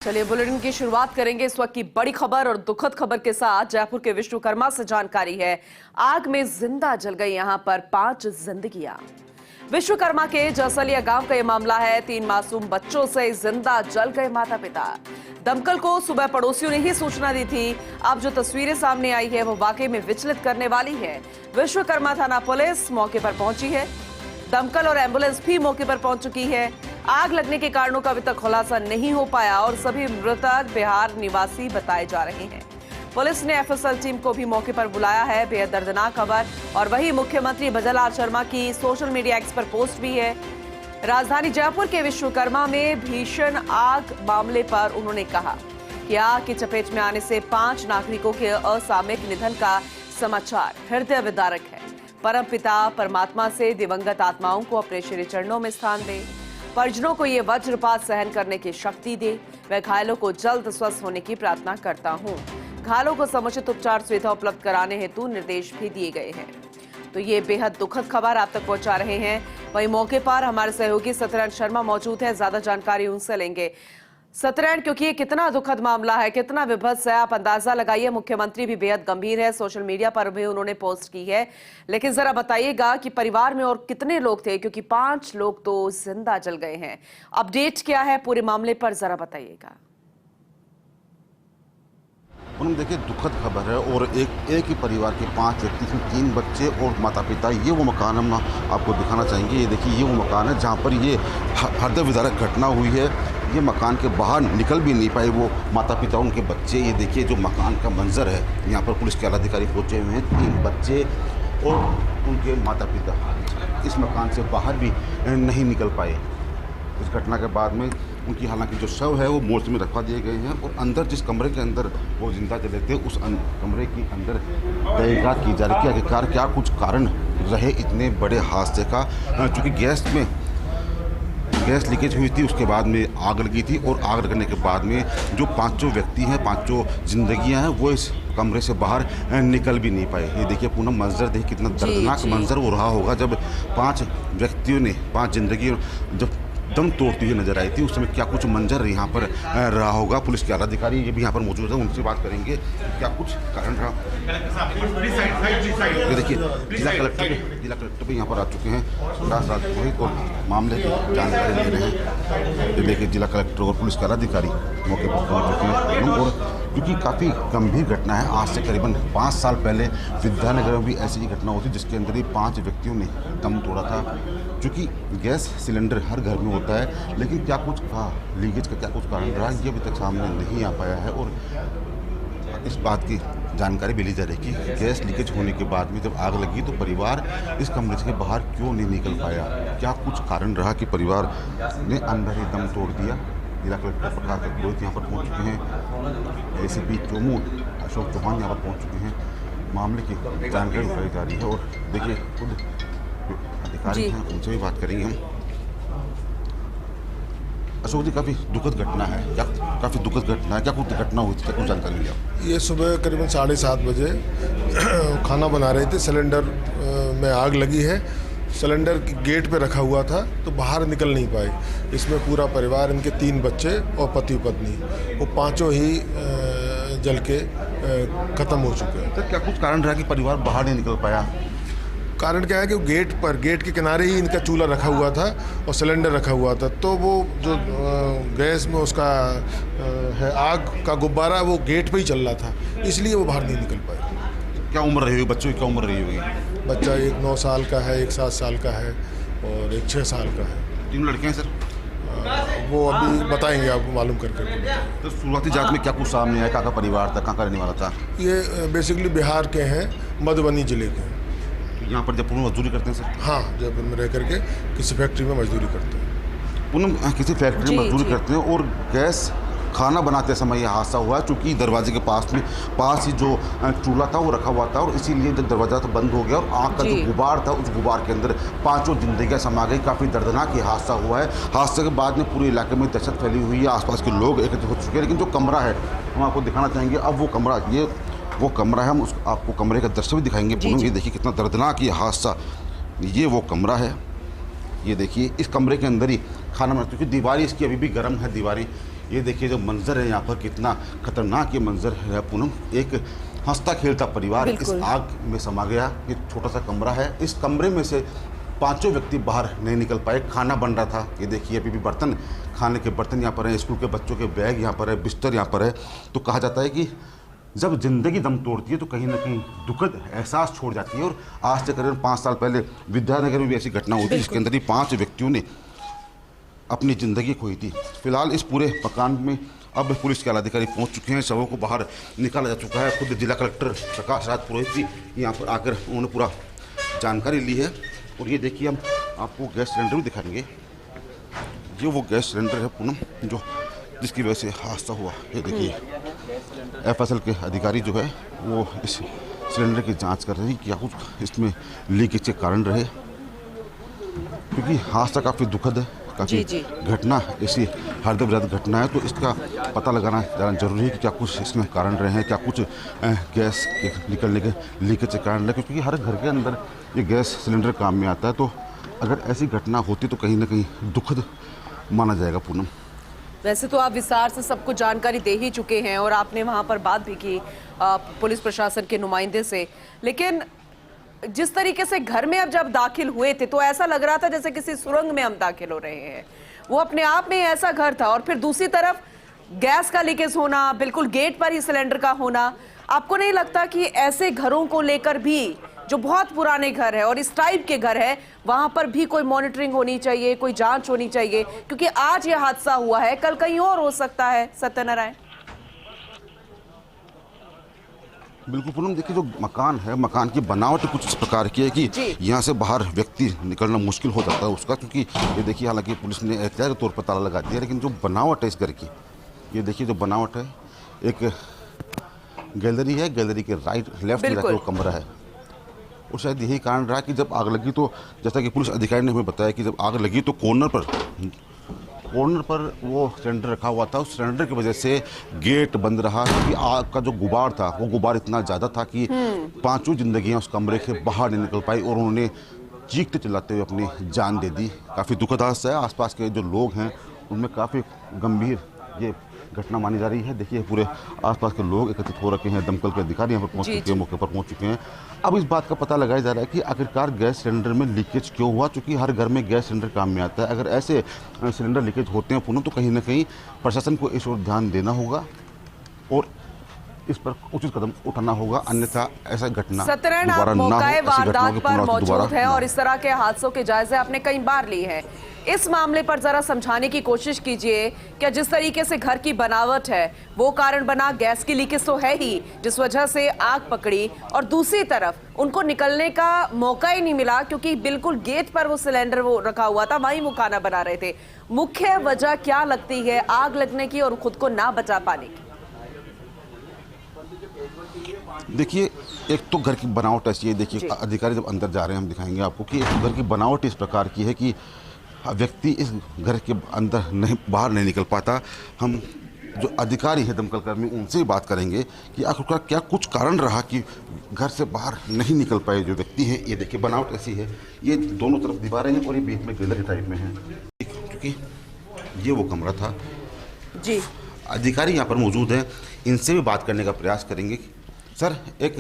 चलिए बुलेटिन की शुरुआत करेंगे इस वक्त की बड़ी खबर और दुखद खबर के साथ। जयपुर के विश्वकर्मा से जानकारी है, आग में जिंदा जल गई यहां पर 5 जिंदगियां। विश्वकर्मा के जसलिया गांव का यह मामला है। 3 मासूम बच्चों से जिंदा जल गए माता पिता। दमकल को सुबह पड़ोसियों ने ही सूचना दी थी। अब जो तस्वीरें सामने आई है वो वाकई में विचलित करने वाली है। विश्वकर्मा थाना पुलिस मौके पर पहुंची है। दमकल और एम्बुलेंस भी मौके पर पहुंच चुकी है। आग लगने के कारणों का अभी तक खुलासा नहीं हो पाया और सभी मृतक बिहार निवासी बताए जा रहे हैं। पुलिस ने एफएसएल टीम को भी मौके पर बुलाया है। बेहद दर्दनाक खबर। और वही मुख्यमंत्री भजनलाल शर्मा की सोशल मीडिया एक्स पर पोस्ट भी है। राजधानी जयपुर के विश्वकर्मा में भीषण आग मामले पर उन्होंने कहा कि आग की चपेट में आने से 5 नागरिकों के असामयिक निधन का समाचार हृदय विदारक है। परमपिता परमात्मा से दिवंगत आत्माओं को अपने श्री चरणों में स्थान दे, परिजनों को ये वज्रपात सहन करने की शक्ति दे। वह घायलों को जल्द स्वस्थ होने की प्रार्थना करता हूँ। घायलों को समुचित उपचार सुविधा उपलब्ध कराने हेतु निर्देश भी दिए गए हैं। तो ये बेहद दुखद खबर आप तक पहुंचा रहे हैं। वहीं मौके पर हमारे सहयोगी सत्यनारायण शर्मा मौजूद है, ज्यादा जानकारी उनसे लेंगे। सत्यनारायण, क्योंकि ये कितना दुखद मामला है, कितना विभत्स है, आप अंदाजा लगाइए। मुख्यमंत्री भी बेहद गंभीर है, सोशल मीडिया पर भी उन्होंने पोस्ट की है, लेकिन जरा बताइएगा कि परिवार में और कितने लोग थे, क्योंकि 5 लोग तो जिंदा जल गए हैं। अपडेट क्या है पूरे मामले पर, जरा बताइएगा। देखिए, दुखद खबर है और एक ही परिवार के 5 व्यक्ति, इसमें 3 बच्चे और माता पिता। ये वो मकान हम आपको दिखाना चाहेंगे। ये देखिए, ये वो मकान है जहाँ पर ये हृदय विदारक घटना हुई है। ये मकान के बाहर निकल भी नहीं पाए वो माता पिता, उनके बच्चे। ये देखिए जो मकान का मंजर है। यहाँ पर पुलिस के आला अधिकारी पहुँचे हुए हैं। 3 बच्चे और उनके माता पिता इस मकान से बाहर भी नहीं निकल पाए। इस घटना के बाद में उनकी हालांकि जो शव है वो मोर्चे में रखवा दिए गए हैं और अंदर जिस कमरे के अंदर वो जिंदा जले थे उस कमरे के अंदर तहकीकात की जा रही है कि आखिरकार क्या कुछ कारण रहे इतने बड़े हादसे का। चूँकि गैस लीकेज हुई थी, उसके बाद में आग लगी थी और आग लगने के बाद में जो 5 व्यक्ति हैं, 5 जिंदगियां हैं, वो इस कमरे से बाहर निकल भी नहीं पाए। ये देखिए पूनम, मंजर देखिए कितना दर्दनाक मंजर वो रहा होगा जब 5 व्यक्तियों ने 5 जिंदगी जब दम तोड़ती हुई नजर आई थी। उस समय क्या कुछ मंजर यहाँ पर रहा होगा। पुलिस के आला अधिकारी ये भी यहाँ पर मौजूद है, उनसे बात करेंगे क्या कुछ कारण रहा। ये देखिए जिला कलेक्टर भी यहाँ पर आ चुके हैं। पुलिस और मामले की जानकारी ले रहे हैं। ये देखिए जिला कलेक्टर और पुलिस के आला अधिकारी मौके पर पहुँच चुके हैं। और क्योंकि काफ़ी गंभीर घटना है, आज से करीबन 5 साल पहले विद्यानगर में भी ऐसी ही घटना हुई जिसके अंदर ही 5 व्यक्तियों ने दम तोड़ा था। क्योंकि गैस सिलेंडर हर घर में होता है, लेकिन क्या कुछ लीकेज का क्या कुछ कारण रहा ये अभी तक सामने नहीं आ पाया है। और इस बात की जानकारी भी ली जा रही है कि गैस लीकेज होने के बाद में जब आग लगी तो परिवार इस कमरे से बाहर क्यों नहीं निकल पाया। क्या कुछ कारण रहा कि परिवार ने अंदर ही दम तोड़ दिया। जिला कलेक्टर प्रकाश पुरोहित यहाँ पर पहुँच चुके हैं। एसीपी चोमू अशोक चौहान यहाँ पर पहुँच चुके हैं। मामले की जानकारी उठाई जा रही है और देखिए खुद अधिकारी हैं, उनसे भी बात करेंगे हम। अशोक जी, काफ़ी दुखद घटना है, क्या काफ़ी दुखद घटना है, क्या कुछ घटना हुई थी, क्या कुछ जानकारी मिली आप? ये सुबह करीबन 7:30 बजे खाना बना रहे थे, सिलेंडर में आग लगी है। सिलेंडर गेट पे रखा हुआ था तो बाहर निकल नहीं पाए। इसमें पूरा परिवार, इनके 3 बच्चे और पति पत्नी, वो 5 ही जल के ख़त्म हो चुके हैं। तो क्या कुछ कारण रहा कि परिवार बाहर नहीं निकल पाया? कारण क्या है कि गेट के किनारे ही इनका चूल्हा रखा हुआ था और सिलेंडर रखा हुआ था। तो वो जो गैस में उसका है आग का गुब्बारा वो गेट पे ही चल रहा था, इसलिए वो बाहर नहीं निकल पाए। क्या उम्र रही होगी बच्चों की, क्या उम्र रही होगी? बच्चा एक 9 साल का है, एक 7 साल का है और एक 6 साल का है। 3 लड़के हैं सर? वो अभी बताएंगे आपको, मालूम करके। तो शुरुआती जांच में क्या कुछ सामने आया? कहाँ का परिवार था, कहाँ का रहने वाला था? ये बेसिकली बिहार के हैं, मधुबनी जिले के हैं। यहाँ पर जयपुर में मजदूरी करते हैं सर? हाँ, जयपुर में रह करके किसी फैक्ट्री में मजदूरी करते हैं। पूनम, किसी फैक्ट्री में मजदूरी करते हैं और गैस खाना बनाते समय यह हादसा हुआ क्योंकि दरवाजे के पास ही जो चूल्हा था वो रखा हुआ था और इसीलिए जब दरवाजा तो बंद हो गया और आग का जो गुबार था उस गुबार के अंदर 5 जिंदगियां समा गई। काफ़ी दर्दनाक ये हादसा हुआ है। हादसे के बाद में पूरे इलाके में दहशत फैली हुई है, आसपास के लोग एकत्रित हो चुके हैं। लेकिन जो कमरा है हम आपको दिखाना चाहेंगे। अब वो कमरा, ये वो कमरा है, हम आपको कमरे का दृश्य भी दिखाएंगे। पूनम, ये देखिए कितना दर्दनाक ये हादसा। ये वो कमरा है, ये देखिए इस कमरे के अंदर ही खाना बना, क्योंकि दीवारें इसकी अभी भी गर्म है। दीवारें ये देखिए जो मंजर है यहाँ पर, कितना खतरनाक ये मंजर है पूनम। एक हंसता खेलता परिवार इस आग में समा गया। ये छोटा सा कमरा है, इस कमरे में से 5 व्यक्ति बाहर नहीं निकल पाए। खाना बन रहा था, ये देखिए अभी भी बर्तन, खाने के बर्तन यहाँ पर हैं, स्कूल के बच्चों के बैग यहाँ पर है, बिस्तर यहाँ पर है। तो कहा जाता है कि जब जिंदगी दम तोड़ती है तो कहीं ना कहीं दुखद एहसास छोड़ जाती है। और आज से करीब 5 साल पहले विद्यानगर में भी ऐसी घटना हुई थी, जिसके अंदर ही 5 व्यक्तियों ने अपनी ज़िंदगी खोई थी। फिलहाल इस पूरे मकान में अब पुलिस के आलाधिकारी पहुंच चुके हैं, शवों को बाहर निकाला जा चुका है। खुद जिला कलेक्टर प्रकाश राज पुरोहित जी यहाँ पर आकर उन्होंने पूरा जानकारी ली है। और ये देखिए हम आपको गैस सिलेंडर भी दिखाएंगे। ये वो गैस सिलेंडर है पूनम जो जिसकी वजह से हादसा हुआ। ये देखिए FSL के अधिकारी जो है वो इस सिलेंडर की जांच कर रहे हैं क्या कुछ इसमें लीकेज के कारण रहे, क्योंकि हादसा काफ़ी दुखद है, काफ़ी घटना ऐसी हृदयविदारक घटना है। तो इसका पता लगाना ज़्यादा जरूरी है कि क्या कुछ इसमें कारण रहे हैं, क्या कुछ गैस के निकलने के लीकेज के कारण रहे, क्योंकि हर घर के अंदर ये गैस सिलेंडर काम में आता है। तो अगर ऐसी घटना होती तो कहीं ना कहीं दुखद माना जाएगा पूनम। वैसे तो आप विस्तार से सबको जानकारी दे ही चुके हैं और आपने वहां पर बात भी की पुलिस प्रशासन के नुमाइंदे से, लेकिन जिस तरीके से घर में अब जब दाखिल हुए थे तो ऐसा लग रहा था जैसे किसी सुरंग में हम दाखिल हो रहे हैं। वो अपने आप में ऐसा घर था और फिर दूसरी तरफ गैस का लीकेज होना, बिल्कुल गेट पर ही सिलेंडर का होना। आपको नहीं लगता कि ऐसे घरों को लेकर भी, जो बहुत पुराने घर है और इस टाइप के घर है, वहां पर भी कोई मॉनिटरिंग होनी चाहिए, कोई जांच होनी चाहिए? क्योंकि आज ये हादसा हुआ है, कल कहीं और हो सकता है। सत्यनारायण। बिल्कुल पूनम, देखिए जो मकान है, मकान की बनावट कुछ इस प्रकार की है कि यहाँ से बाहर व्यक्ति निकलना मुश्किल हो जाता है उसका, क्योंकि ये देखिए हालांकि पुलिस ने एहतियात के तौर पर ताला लगा दिया, लेकिन जो बनावट है इस घर की, ये देखिए जो बनावट है, एक गैलरी है, गैलरी के लेफ्ट में जाकर वो कमरा है। और शायद यही कारण रहा कि जब आग लगी तो, जैसा कि पुलिस अधिकारी ने हमें बताया कि जब आग लगी तो कॉर्नर पर वो सिलेंडर रखा हुआ था। उस सिलेंडर की वजह से गेट बंद रहा, क्योंकि आग का जो गुबार था वो गुबार इतना ज़्यादा था कि 5 जिंदगियां उस कमरे से बाहर नहीं निकल पाई और उन्होंने चीखते चिल्लाते हुए अपनी जान दे दी। काफ़ी दुखद हादसा है। आसपास के जो लोग हैं उनमें काफ़ी गंभीर ये घटना मानी जा रही है। देखिए पूरे आसपास के लोग एकत्रित हो रखे हैं, दमकल के अधिकारी यहाँ पर पहुँच चुके हैं, मौके पर पहुँच चुके हैं। अब इस बात का पता लगाया जा रहा है कि आखिरकार गैस सिलेंडर में लीकेज क्यों हुआ, क्योंकि हर घर में गैस सिलेंडर काम में आता है। अगर ऐसे सिलेंडर लीकेज होते हैं पूनम, तो कहीं ना कहीं प्रशासन को इस ओर ध्यान देना होगा और इस पर उचित कदम उठाना होगा, अन्यथा ऐसा घटना सत्यनारायण, आप मौके वारदात पर मौजूद हैं और इस तरह के हादसों के जायजे आपने कई बार लिए हैं। इस मामले पर जरा समझाने की कोशिश कीजिए। क्या जिस तरीके से घर की बनावट है वो कारण बना, गैस की लीकेज तो है ही जिस वजह से आग पकड़ी, और दूसरी तरफ उनको निकलने का मौका ही नहीं मिला क्योंकि बिल्कुल गेट पर वो सिलेंडर वो रखा हुआ था, वहीं वो खाना बना रहे थे। मुख्य वजह क्या लगती है आग लगने की और खुद को ना बचा पाने की? देखिए एक तो घर की बनावट ऐसी है, देखिए अधिकारी जब अंदर जा रहे हैं हम दिखाएंगे आपको कि घर की बनावट इस प्रकार की है कि व्यक्ति इस घर के अंदर नहीं, बाहर नहीं निकल पाता। हम जो अधिकारी है दमकल कर्मी उनसे ही बात करेंगे कि आखिरकार क्या कुछ कारण रहा कि घर से बाहर नहीं निकल पाए जो व्यक्ति हैं। ये देखिए बनावट ऐसी है, ये दोनों तरफ दीवारें हैं और ये बीच में गैलरी टाइप में है, क्योंकि ये वो कमरा था। जी अधिकारी यहाँ पर मौजूद हैं, इनसे भी बात करने का प्रयास करेंगे। सर, एक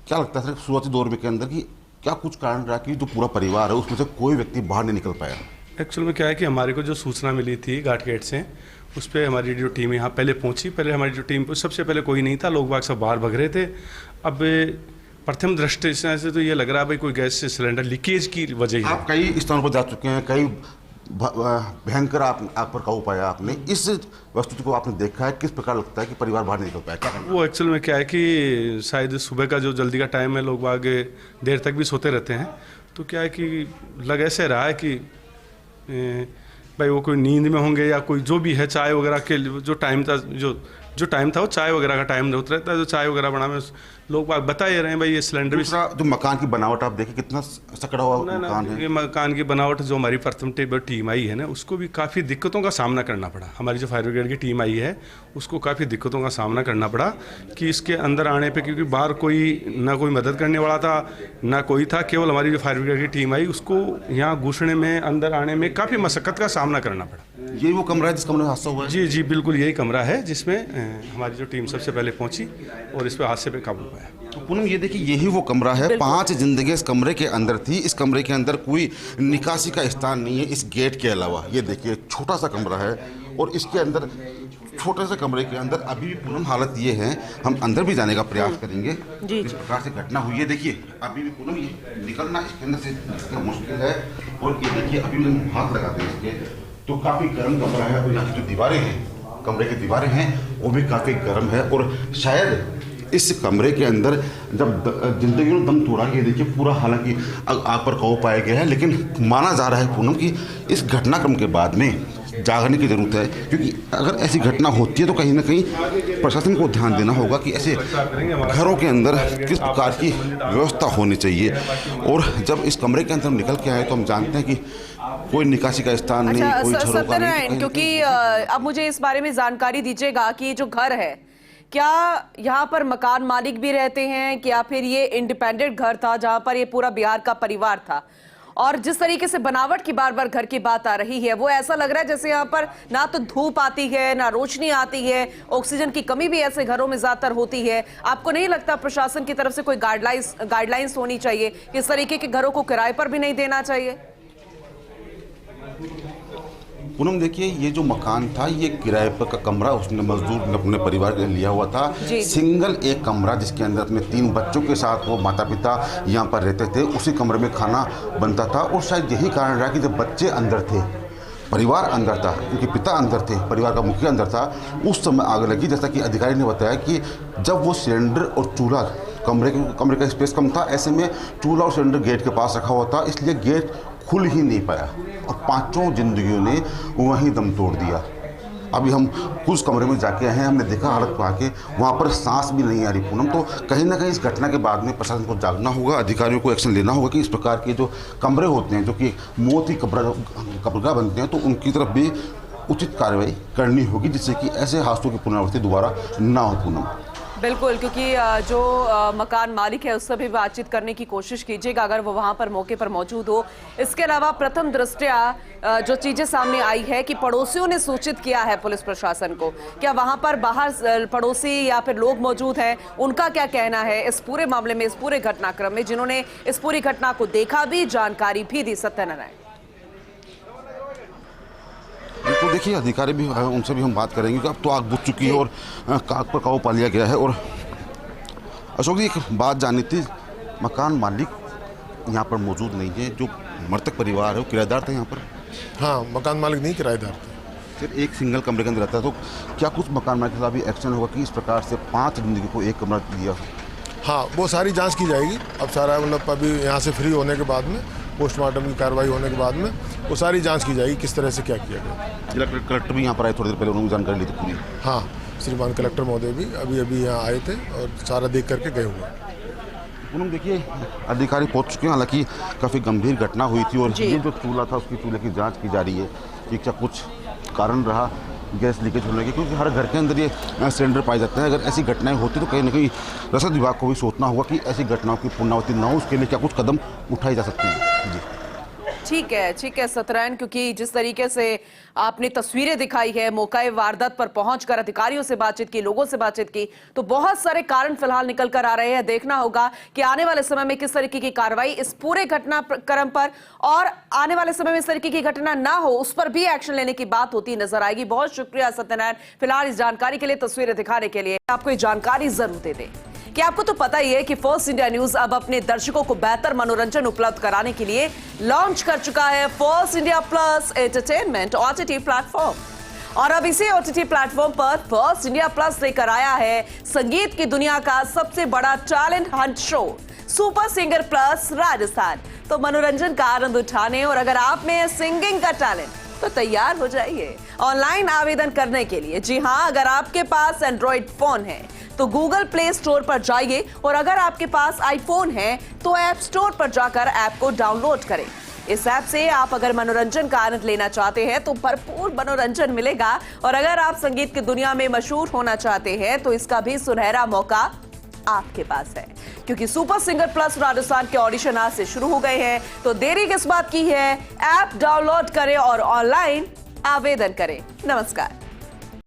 क्या लगता है सर शुरुआती दौर में के अंदर कि क्या कुछ कारण रहा कि जो पूरा परिवार है उसमें से कोई व्यक्ति बाहर नहीं निकल पाया? एक्चुअल में क्या है कि हमारे को जो सूचना मिली थी घाट गेट से, उस पर हमारी जो टीम यहाँ पहले पहुँची। पहले हमारी जो टीम सबसे पहले कोई नहीं था, लोग बाग सब बाहर भग रहे थे। अब प्रथम दृष्टि से तो ये लग रहा है भाई कोई गैस सिलेंडर लीकेज की वजह ही। आप कई स्थानों पर जा चुके हैं, कई भयंकर आग पर काबू पाया आपने, इस वस्तु को आपने देखा है, किस प्रकार लगता है कि परिवार बाहर निकल पाया? क्या वो एक्चुअल में क्या है कि शायद सुबह का जो जल्दी का टाइम है, लोग आगे देर तक भी सोते रहते हैं, तो क्या है कि लग ऐसे रहा है कि भाई वो कोई नींद में होंगे या कोई जो भी है, चाय वगैरह के जो टाइम था वो चाय वगैरह का टाइम होता रहता है, जो चाय वगैरह बना में लोग बाग बता ही रहे हैं भाई ये सिलेंडर भी। दूसरा जो मकान की बनावट आप देखिए कितना सकड़ा हुआ मकान है। ये मकान की बनावट जो हमारी प्रथम टीम आई है ना, उसको भी काफ़ी दिक्कतों का सामना करना पड़ा। हमारी जो फायर ब्रिगेड की टीम आई है उसको काफ़ी दिक्कतों का सामना करना पड़ा कि इसके अंदर आने पे, क्योंकि बाहर ना कोई मदद करने वाला था ना कोई था, केवल हमारी जो फायर ब्रिगेड की टीम आई उसको यहाँ घुसने में, अंदर आने में काफ़ी मशक्क़त का सामना करना पड़ा। ये वो कमरा है जिस कमरे में हादसा हुआ है? जी जी बिल्कुल यही कमरा है जिसमें हमारी जो टीम सबसे पहले पहुंची और इस पे हादसे पे काबू पाया। तो पूनम ये देखिए यही वो कमरा है, 5 जिंदगी इस कमरे के अंदर थी। इस कमरे के अंदर कोई निकासी का स्थान नहीं है इस गेट के अलावा। ये देखिए छोटा सा कमरा है और इसके अंदर छोटे से कमरे के अंदर अभी भी पूनम हालत ये है, हम अंदर भी जाने का प्रयास करेंगे। जिस प्रकार से घटना हुई है देखिए अभी भी पूनम ये निकलना इसके अंदर से इतना मुश्किल है। और ये देखिए अभी भी हम हाथ लगाते हैं इसके तो काफ़ी गर्म कमरा है और यहाँ की जो दीवारें हैं, कमरे की दीवारें हैं वो भी काफ़ी गर्म है। और शायद इस कमरे के अंदर जब जिंदगी ने दम तोड़ा, ये देखिए पूरा हालांकि आग पर काबू पाया गया है, लेकिन माना जा रहा है पूनम कि इस घटनाक्रम के बाद में जागने की ज़रूरत है, क्योंकि अगर ऐसी घटना होती है तो कहीं ना कहीं प्रशासन को ध्यान देना होगा कि ऐसे घरों के अंदर किस प्रकार की व्यवस्था होनी चाहिए। और जब इस कमरे के अंदर हम निकल के आए तो हम जानते हैं कि कोई निकासी का स्थान नहीं, कोई झरोखा नहीं। क्योंकि अब मुझे इस बारे में जानकारी दीजिएगा कि जो घर है क्या यहाँ पर मकान मालिक भी रहते हैं या फिर ये इंडिपेंडेंट घर था जहाँ पर ये पूरा बिहार का परिवार था? और जिस तरीके से बनावट की बार बार घर की बात आ रही है वो ऐसा लग रहा है जैसे यहाँ पर ना तो धूप आती है ना रोशनी आती है, ऑक्सीजन की कमी भी ऐसे घरों में ज्यादातर होती है। आपको नहीं लगता प्रशासन की तरफ से कोई गाइडलाइंस होनी चाहिए, इस तरीके के घरों को किराए पर भी नहीं देना चाहिए? पूनम देखिए ये जो मकान था ये किराए पर का कमरा उसने मजदूर ने अपने परिवार के लिए लिया हुआ था। सिंगल एक कमरा जिसके अंदर अपने 3 बच्चों के साथ वो माता पिता यहाँ पर रहते थे, उसी कमरे में खाना बनता था। और शायद यही कारण रहा कि जब बच्चे अंदर थे, परिवार अंदर था, उनके पिता अंदर थे, परिवार का मुखिया अंदर था, उस समय आग लगी। जैसा कि अधिकारी ने बताया कि जब वो सिलेंडर और चूल्हा कमरे का स्पेस कम था, ऐसे में चूल्हा और सिलेंडर गेट के पास रखा हुआ था, इसलिए गेट खुल ही नहीं पाया और 5 जिंदगियों ने वहीं दम तोड़ दिया। अभी हम उस कमरे में जाके आए हैं, हमने देखा हालत को आके, वहाँ पर सांस भी नहीं आ रही पूनम। तो कहीं ना कहीं इस घटना के बाद में प्रशासन को जागना होगा, अधिकारियों को एक्शन लेना होगा कि इस प्रकार के जो कमरे होते हैं जो कि मौत की कब्रगाह बनते हैं तो उनकी तरफ भी उचित कार्रवाई करनी होगी, जिससे कि ऐसे हादसों की पुनरावृत्ति दोबारा ना हो पूनम। बिल्कुल, क्योंकि जो मकान मालिक है उससे भी बातचीत करने की कोशिश कीजिएगा अगर वो वहां पर मौके पर मौजूद हो। इसके अलावा प्रथम दृष्टया जो चीजें सामने आई है कि पड़ोसियों ने सूचित किया है पुलिस प्रशासन को, क्या वहां पर बाहर पड़ोसी या फिर लोग मौजूद हैं, उनका क्या कहना है इस पूरे मामले में, इस पूरे घटनाक्रम में, जिन्होंने इस पूरी घटना को देखा भी, जानकारी भी दी? सत्यनारायण बिल्कुल, देखिए अधिकारी भी उनसे भी हम बात करेंगे कि अब तो आग बुझ चुकी है और आग पर काबू पा लिया गया है। और अशोक जी एक बात जाननी थी, मकान मालिक यहाँ पर मौजूद नहीं है, जो मृतक परिवार है वो किराएदार था यहाँ पर? हाँ, मकान मालिक नहीं, किराएदार थे। सिर्फ एक सिंगल कमरे के अंदर रहता है, तो क्या कुछ मकान मालिक के खिलाफ भी एक्शन होगा कि इस प्रकार से 5 जिंदगी को एक कमरा दिया? हाँ, वो सारी जाँच की जाएगी। अब सारा मतलब अभी यहाँ से फ्री होने के बाद में, पोस्टमार्टम की कार्रवाई होने के बाद में वो सारी जांच की जाएगी किस तरह से क्या किया गया। जिला कलेक्टर भी यहाँ पर आए थोड़ी देर पहले, उन्होंने जानकारी ली थी पूरी? हाँ, श्रीमान कलेक्टर महोदय भी अभी यहाँ आए थे और सारा देख करके गए हुए। उन्होंने देखिए अधिकारी पहुँच चुके हैं, हालांकि काफ़ी गंभीर घटना हुई थी और ये जो चूल्हा था उसकी चूल्हे की जाँच की जा रही है कि क्या कुछ कारण रहा गैस लीकेज होने की, क्योंकि हर घर के अंदर ये सिलेंडर पाए जाते हैं। अगर ऐसी घटनाएं होती तो कहीं ना कहीं रसद विभाग को भी सोचना होगा कि ऐसी घटनाओं की पुनरावृत्ति न हो, उसके लिए क्या कुछ कदम उठाए जा सकते हैं। जी ठीक है सत्यनारायण, क्योंकि जिस तरीके से आपने तस्वीरें दिखाई है, मौके वारदात पर पहुंचकर अधिकारियों से बातचीत की, लोगों से बातचीत की, तो बहुत सारे कारण फिलहाल निकल कर आ रहे हैं। देखना होगा कि आने वाले समय में किस तरीके की कार्रवाई इस पूरे घटनाक्रम पर, और आने वाले समय में इस तरीके की घटना ना हो उस पर भी एक्शन लेने की बात होती नजर आएगी। बहुत शुक्रिया सत्यनारायण फिलहाल इस जानकारी के लिए, तस्वीरें दिखाने के लिए। आपको ये जानकारी जरूर दे दें कि आपको तो पता ही है कि फर्स्ट इंडिया न्यूज अब अपने दर्शकों को बेहतर मनोरंजन उपलब्ध कराने के लिए लॉन्च कर चुका है first India plus entertainment OTT platform. और अब इसी OTT प्लेटफॉर्म पर फर्स्ट इंडिया प्लस लेकर आया है संगीत की दुनिया का सबसे बड़ा talent Hunt show super singer plus Rajasthan. तो मनोरंजन का आनंद उठाने और अगर आप में सिंगिंग का टैलेंट तो तैयार हो जाइए ऑनलाइन आवेदन करने के लिए। जी हां, अगर आपके पास एंड्रॉइड फोन है तो गूगल प्ले स्टोर पर जाइए और अगर आपके पास आईफोन है तो ऐप स्टोर पर जाकर ऐप को डाउनलोड करें। इस ऐप से आप अगर मनोरंजन का आनंद लेना चाहते हैं तो भरपूर मनोरंजन मिलेगा और अगर आप संगीत की दुनिया में मशहूर होना चाहते हैं तो इसका भी सुनहरा मौका आपके पास है, क्योंकि सुपर सिंगर प्लस राजस्थान के ऑडिशन आज से शुरू हो गए हैं। तो देरी किस बात की है, ऐप डाउनलोड करें और ऑनलाइन आवेदन करें। नमस्कार।